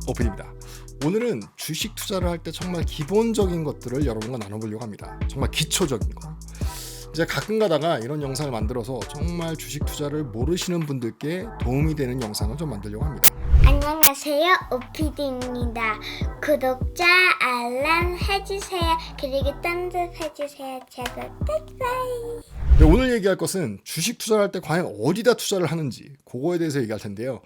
오픈입니다. 오늘은 주식 투자를 할 때 정말 기본적인 것들을 여러분과 나눠보려고 합니다. 정말 기초적인 거. 이제 가끔 가다가 이런 영상을 만들어서 정말 주식 투자를 모르시는 분들께 도움이 되는 영상을 좀 만들려고 합니다. 안녕하세요, 오피디입니다. 구독자 알람 해주세요. 그리고 딴짓 해주세요. 제가 떼싸이. 네, 오늘 얘기할 것은 주식 투자를 할 때 과연 어디다 투자를 하는지 그거에 대해서 얘기할 텐데요.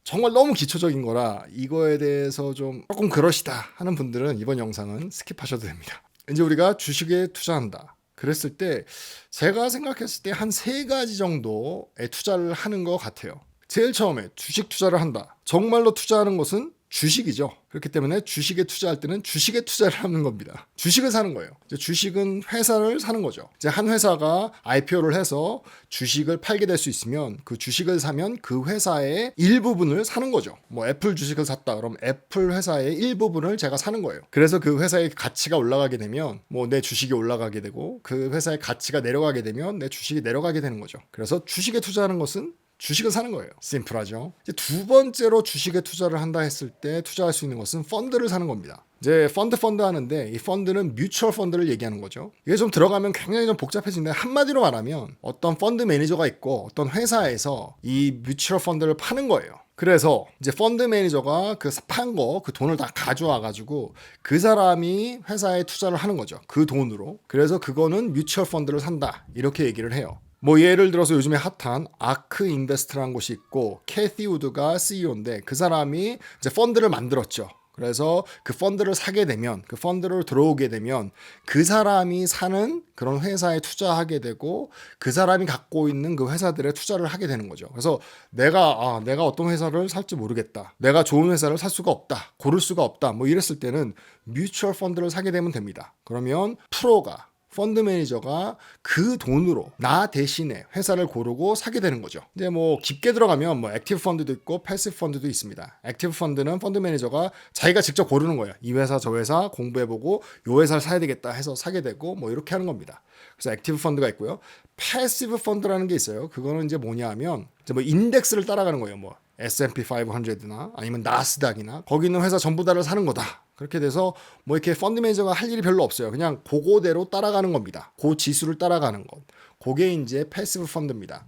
정말 너무 기초적인 거라 이거에 대해서 좀 조금 그러시다 하는 분들은 이번 영상은 스킵하셔도 됩니다. 이제 우리가 주식에 투자한다 그랬을 때 제가 생각했을 때 한 3가지 정도의 투자를 하는 것 같아요. 제일 처음에 주식 투자를 한다. 정말로 투자하는 것은 주식이죠. 그렇기 때문에 주식에 투자할 때는 주식에 투자를 하는 겁니다. 주식을 사는 거예요. 이제 주식은 회사를 사는 거죠. 이제 한 회사가 IPO를 해서 주식을 팔게 될 수 있으면 그 주식을 사면 그 회사의 일부분을 사는 거죠. 뭐 애플 주식을 샀다. 그럼 애플 회사의 일부분을 제가 사는 거예요. 그래서 그 회사의 가치가 올라가게 되면 뭐 내 주식이 올라가게 되고 그 회사의 가치가 내려가게 되면 내 주식이 내려가게 되는 거죠. 그래서 주식에 투자하는 것은 주식을 사는 거예요. 심플하죠. 이제 두 번째로 주식에 투자를 한다 했을 때 투자할 수 있는 것은 펀드를 사는 겁니다. 이제 펀드 하는데 이 펀드는 뮤추얼 펀드를 얘기하는 거죠. 이게 좀 들어가면 굉장히 좀 복잡해지는데 한마디로 말하면 어떤 펀드 매니저가 있고 어떤 회사에서 이 뮤추얼 펀드를 파는 거예요. 그래서 이제 펀드 매니저가 그 판 거 그 돈을 다 가져와 가지고 그 사람이 회사에 투자를 하는 거죠. 그 돈으로. 그래서 그거는 뮤추얼 펀드를 산다. 이렇게 얘기를 해요. 뭐 예를 들어서 요즘에 핫한 아크 인베스트라는 곳이 있고 캐티 우드가 CEO인데 그 사람이 이제 펀드를 만들었죠. 그래서 그 펀드를 사게 되면 그 펀드를 들어오게 되면 그 사람이 사는 그런 회사에 투자하게 되고 그 사람이 갖고 있는 그 회사들에 투자를 하게 되는 거죠. 그래서 내가 어떤 회사를 살지 모르겠다. 내가 좋은 회사를 살 수가 없다. 고를 수가 없다. 뭐 이랬을 때는 뮤추얼 펀드를 사게 되면 됩니다. 그러면 프로가 펀드 매니저가 그 돈으로 나 대신에 회사를 고르고 사게 되는 거죠. 이제 뭐 깊게 들어가면 뭐 액티브 펀드도 있고 패시브 펀드도 있습니다. 액티브 펀드는 펀드 매니저가 자기가 직접 고르는 거예요. 이 회사 저 회사 공부해보고 요 회사를 사야 되겠다 해서 사게 되고 뭐 이렇게 하는 겁니다. 그래서 액티브 펀드가 있고요. 패시브 펀드라는 게 있어요. 그거는 이제 뭐냐 하면 이제 뭐 인덱스를 따라가는 거예요. 뭐 S&P 500나 아니면 나스닥이나 거기 있는 회사 전부 다를 사는 거다. 그렇게 돼서 뭐 이렇게 펀드 매니저가 할 일이 별로 없어요. 그냥 그거대로 따라가는 겁니다. 그 지수를 따라가는 것. 그게 이제 패시브 펀드입니다.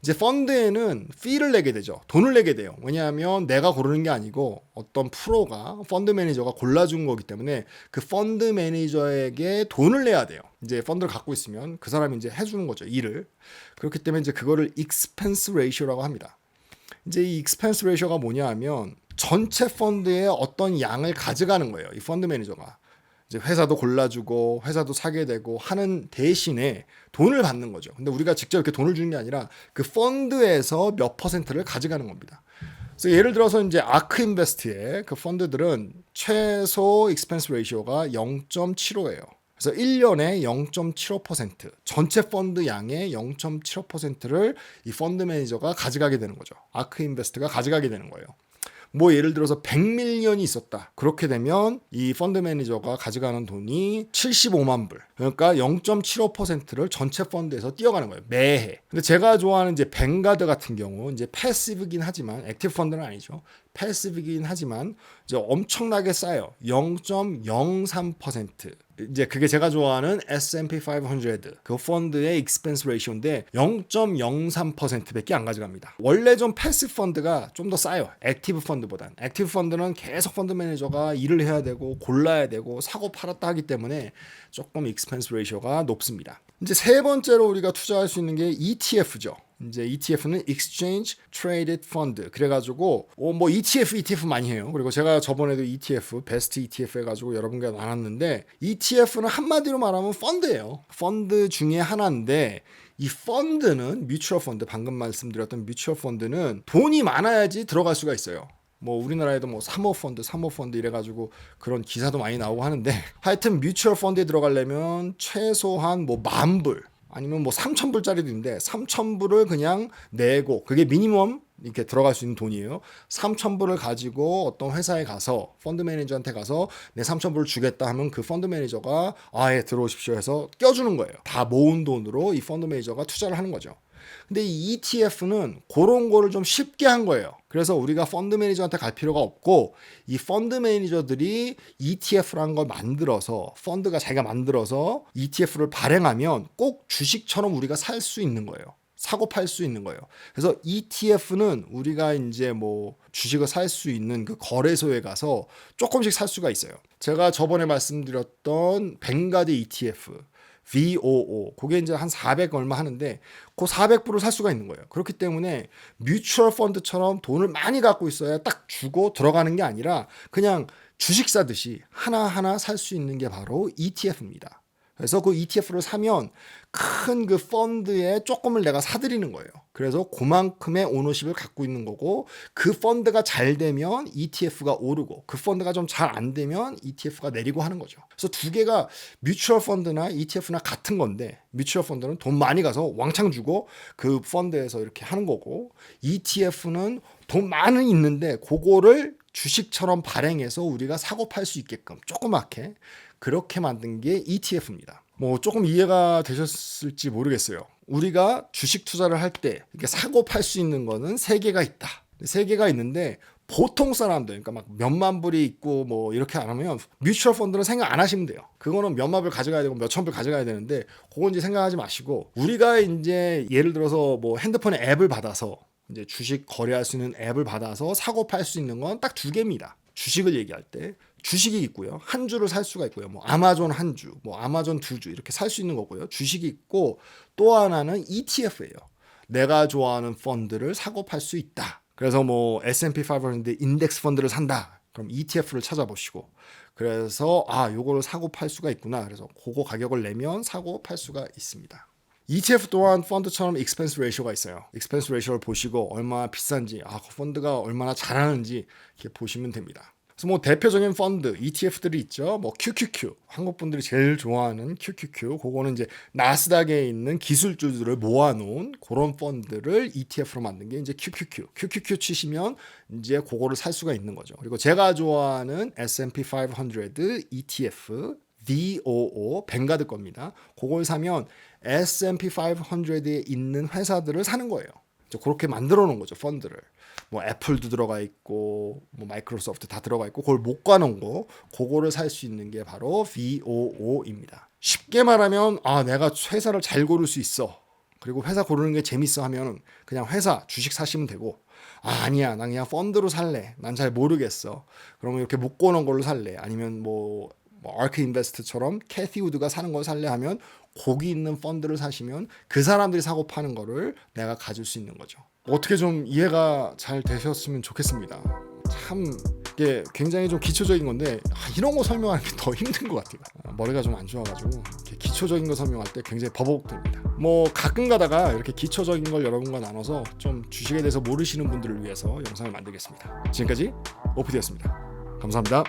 이제 펀드에는 피를 내게 되죠. 돈을 내게 돼요. 왜냐하면 내가 고르는 게 아니고 어떤 프로가 펀드 매니저가 골라준 거기 때문에 그 펀드 매니저에게 돈을 내야 돼요. 이제 펀드를 갖고 있으면 그 사람이 이제 해주는 거죠. 일을. 그렇기 때문에 이제 그거를 expense ratio라고 합니다. 이제 이 expense ratio가 뭐냐 하면 전체 펀드의 어떤 양을 가져가는 거예요. 이 펀드 매니저가. 이제 회사도 골라주고 회사도 사게 되고 하는 대신에 돈을 받는 거죠. 근데 우리가 직접 이렇게 돈을 주는 게 아니라 그 펀드에서 몇 퍼센트를 가져가는 겁니다. 그래서 예를 들어서 이제 아크 인베스트의 그 펀드들은 최소 expense ratio가 0.75예요. 그래서 1년에 0.75% 전체 펀드 양의 0.75%를 이 펀드 매니저가 가져가게 되는 거죠. 아크 인베스트가 가져가게 되는 거예요. 뭐 예를 들어서 100밀리언이 있었다. 그렇게 되면 이 펀드 매니저가 가져가는 돈이 75만 불. 그러니까 0.75%를 전체 펀드에서 띄어가는 거예요. 매해. 근데 제가 좋아하는 이제 뱅가드 같은 경우 이제 패시브긴 하지만 액티브 펀드는 아니죠. 패시브긴 하지만 이제 엄청나게 싸요. 0.03%. 이제 그게 제가 좋아하는 S&P 500 그 펀드의 expense ratio인데 0.03%밖에 안 가져갑니다. 원래 좀 패시브 펀드가 좀 더 싸요. 액티브 펀드보단. 액티브 펀드는 계속 펀드 매니저가 일을 해야 되고 골라야 되고 사고 팔았다 하기 때문에 조금 expense ratio가 높습니다. 이제 세 번째로 우리가 투자할 수 있는 게 ETF죠. 이제 ETF는 Exchange Traded Fund. 그래가지고 뭐 ETF 많이 해요. 그리고 제가 저번에도 ETF, 베스트 ETF 해가지고 여러분과 나눴는데 ETF는 한마디로 말하면 펀드예요. 펀드 중에 하나인데 이 펀드는 뮤추얼 펀드, 방금 말씀드렸던 뮤추얼 펀드는 돈이 많아야지 들어갈 수가 있어요. 뭐 우리나라에도 뭐 사모펀드 이래가지고 그런 기사도 많이 나오고 하는데 하여튼 뮤추얼 펀드에 들어가려면 최소한 뭐 10,000불 아니면 뭐 3,000불짜리도 있는데 3,000불을 그냥 내고 그게 미니멈 이렇게 들어갈 수 있는 돈이에요. 3,000불을 가지고 어떤 회사에 가서 펀드 매니저한테 가서 내 3,000불을 주겠다 하면 그 펀드 매니저가 아예 들어오십시오 해서 껴주는 거예요. 다 모은 돈으로 이 펀드 매니저가 투자를 하는 거죠. 근데 이 ETF는 그런 거를 좀 쉽게 한 거예요. 그래서 우리가 펀드 매니저한테 갈 필요가 없고 이 펀드 매니저들이 ETF라는 걸 만들어서 펀드가 자기가 만들어서 ETF를 발행하면 꼭 주식처럼 우리가 살 수 있는 거예요. 사고 팔 수 있는 거예요. 그래서 ETF는 우리가 이제 뭐 주식을 살 수 있는 그 거래소에 가서 조금씩 살 수가 있어요. 제가 저번에 말씀드렸던 뱅가드 ETF VOO 그게 이제 한 400 얼마 하는데 그 400불을 살 수가 있는 거예요. 그렇기 때문에 뮤추얼 펀드처럼 돈을 많이 갖고 있어야 딱 주고 들어가는 게 아니라 그냥 주식 사듯이 하나하나 살 수 있는 게 바로 ETF입니다. 그래서 그 ETF를 사면 큰 그 펀드에 조금을 내가 사들이는 거예요. 그래서 그만큼의 오너십을 갖고 있는 거고 그 펀드가 잘 되면 ETF가 오르고 그 펀드가 좀 잘 안 되면 ETF가 내리고 하는 거죠. 그래서 두 개가 뮤추얼 펀드나 ETF나 같은 건데 뮤추얼 펀드는 돈 많이 가서 왕창 주고 그 펀드에서 이렇게 하는 거고 ETF는 돈 많이 있는데 그거를 주식처럼 발행해서 우리가 사고 팔 수 있게끔 조그맣게 그렇게 만든 게 ETF입니다. 뭐 조금 이해가 되셨을지 모르겠어요. 우리가 주식 투자를 할 때 이렇게 사고 팔 수 있는 거는 세 개가 있다. 세 개가 있는데 보통 사람들, 그러니까 막 몇만 불이 있고 뭐 이렇게 안 하면 뮤추얼 펀드는 생각 안 하시면 돼요. 그거는 몇만 불 가져가야 되고 몇천 불 가져가야 되는데 그건 이제 생각하지 마시고 우리가 이제 예를 들어서 뭐 핸드폰에 앱을 받아서 이제 주식 거래할 수 있는 앱을 받아서 사고 팔 수 있는 건 딱 두 개입니다. 주식을 얘기할 때 주식이 있고요. 한 주를 살 수가 있고요. 뭐 아마존 한 주, 뭐 아마존 두 주 이렇게 살 수 있는 거고요. 주식이 있고 또 하나는 ETF예요. 내가 좋아하는 펀드를 사고 팔 수 있다. 그래서 뭐 S&P 500 인덱스 펀드를 산다. 그럼 ETF를 찾아보시고 그래서 요거를 사고 팔 수가 있구나. 그래서 그거 가격을 내면 사고 팔 수가 있습니다. ETF 또한 펀드처럼 익스펜스 레이쇼가 있어요. 익스펜스 레이쇼를 보시고 얼마나 비싼지, 그 펀드가 얼마나 잘하는지 이렇게 보시면 됩니다. 그래서 뭐 대표적인 펀드, ETF들이 있죠. 뭐 QQQ, 한국 분들이 제일 좋아하는 QQQ, 그거는 이제 나스닥에 있는 기술주들을 모아놓은 그런 펀드를 ETF로 만든 게 이제 QQQ. QQQ 치시면 이제 그거를 살 수가 있는 거죠. 그리고 제가 좋아하는 S&P 500 ETF VOO 뱅가드 겁니다. 그걸 사면 S&P 500에 있는 회사들을 사는 거예요. 그렇게 만들어 놓은 거죠, 펀드를. 뭐 애플도 들어가 있고 뭐 마이크로소프트 다 들어가 있고 그걸 못 가놓은 거 그거를 살 수 있는 게 바로 VOO입니다. 쉽게 말하면 내가 회사를 잘 고를 수 있어. 그리고 회사 고르는 게 재밌어 하면 그냥 회사 주식 사시면 되고 아니야 난 그냥 펀드로 살래. 난 잘 모르겠어. 그러면 이렇게 묶어놓은 걸로 살래. 아니면 뭐 아크 인베스트처럼 캐티 우드가 사는 걸 살래 하면 거기 있는 펀드를 사시면 그 사람들이 사고 파는 거를 내가 가질 수 있는 거죠. 어떻게 좀 이해가 잘 되셨으면 좋겠습니다. 참 이게 굉장히 좀 기초적인 건데 이런 거 설명하는 게 더 힘든 것 같아요. 머리가 좀 안 좋아가지고 이렇게 기초적인 거 설명할 때 굉장히 버벅됩니다. 뭐 가끔 가다가 이렇게 기초적인 걸 여러분과 나눠서 좀 주식에 대해서 모르시는 분들을 위해서 영상을 만들겠습니다. 지금까지 오피디였습니다. 감사합니다.